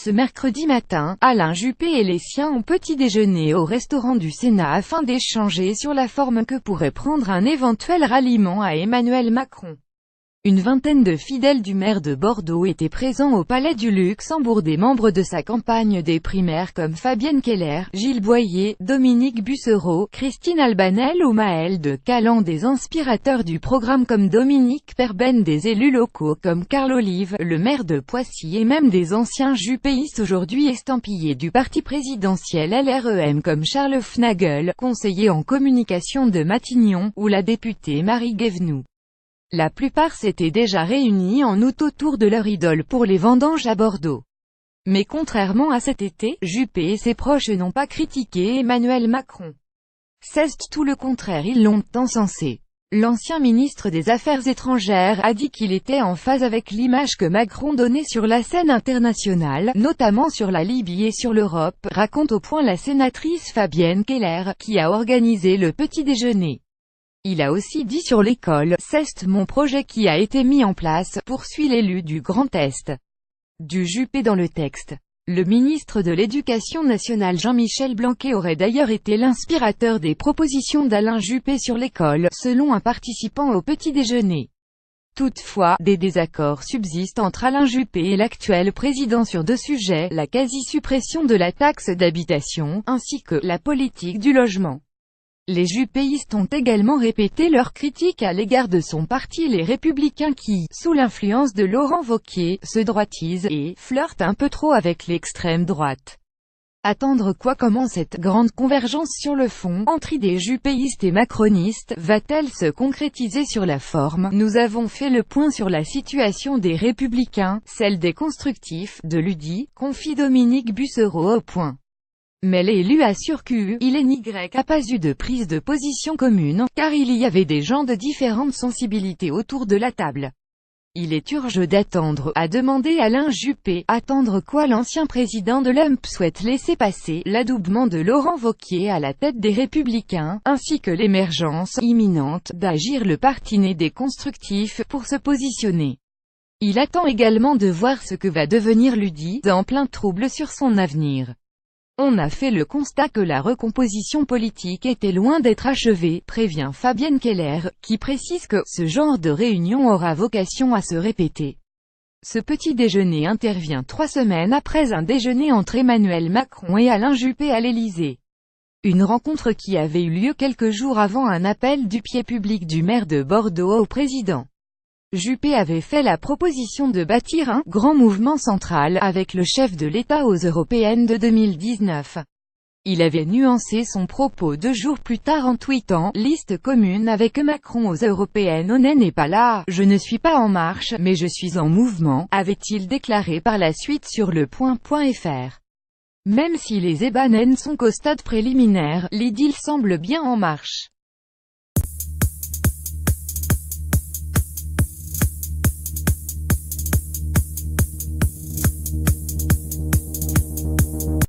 Ce mercredi matin, Alain Juppé et les siens ont petit déjeuné au restaurant du Sénat afin d'échanger sur la forme que pourrait prendre un éventuel ralliement à Emmanuel Macron. Une vingtaine de fidèles du maire de Bordeaux étaient présents au Palais du Luxembourg, des membres de sa campagne des primaires comme Fabienne Keller, Gilles Boyer, Dominique Bussereau, Christine Albanel ou Maëlle de Caland, des inspirateurs du programme comme Dominique Perben, des élus locaux comme Carl Olive, le maire de Poissy, et même des anciens juppéistes aujourd'hui estampillés du parti présidentiel LREM comme Charles Fnagel, conseiller en communication de Matignon, ou la députée Marie Guévenoux. La plupart s'étaient déjà réunis en août autour de leur idole pour les vendanges à Bordeaux. Mais contrairement à cet été, Juppé et ses proches n'ont pas critiqué Emmanuel Macron. C'est tout le contraire, ils l'ont encensé. L'ancien ministre des Affaires étrangères a dit qu'il était en phase avec l'image que Macron donnait sur la scène internationale, notamment sur la Libye et sur l'Europe, raconte au point la sénatrice Fabienne Keller, qui a organisé le petit déjeuner. Il a aussi dit sur l'école, c'est mon projet qui a été mis en place, poursuit l'élu du Grand Est. Du Juppé dans le texte. Le ministre de l'Éducation nationale Jean-Michel Blanquer aurait d'ailleurs été l'inspirateur des propositions d'Alain Juppé sur l'école, selon un participant au petit déjeuner. Toutefois, des désaccords subsistent entre Alain Juppé et l'actuel président sur deux sujets, la quasi-suppression de la taxe d'habitation, ainsi que la politique du logement. Les juppéistes ont également répété leurs critiques à l'égard de son parti Les Républicains qui, sous l'influence de Laurent Wauquiez, se droitisent et flirtent un peu trop avec l'extrême droite. Attendre quoi? Comment cette grande convergence sur le fond, entre idées juppéistes et macronistes, va-t-elle se concrétiser sur la forme? Nous avons fait le point sur la situation des Républicains, celle des constructifs, de l'UDI, confie Dominique Bussereau au point. Mais l'élu assure qu'il n'y a pas eu de prise de position commune, car il y avait des gens de différentes sensibilités autour de la table. Il est urgent d'attendre, a demandé Alain Juppé. Attendre quoi? L'ancien président de l'UMP souhaite laisser passer l'adoubement de Laurent Wauquiez à la tête des Républicains, ainsi que l'émergence imminente d'Agir, le parti né des constructifs, pour se positionner. Il attend également de voir ce que va devenir l'UDI, en plein trouble sur son avenir. On a fait le constat que la recomposition politique était loin d'être achevée, prévient Fabienne Keller, qui précise que ce genre de réunion aura vocation à se répéter. Ce petit déjeuner intervient 3 semaines après un déjeuner entre Emmanuel Macron et Alain Juppé à l'Élysée. Une rencontre qui avait eu lieu quelques jours avant un appel du pied public du maire de Bordeaux au président. Juppé avait fait la proposition de bâtir un « grand mouvement central » avec le chef de l'État aux européennes de 2019. Il avait nuancé son propos 2 jours plus tard en tweetant « Liste commune avec Macron aux européennes, on n'est pas là, je ne suis pas en marche, mais je suis en mouvement », avait-il déclaré par la suite sur le point.fr. Même si les ébats sont qu'au stade préliminaire, l'idylle semble bien en marche.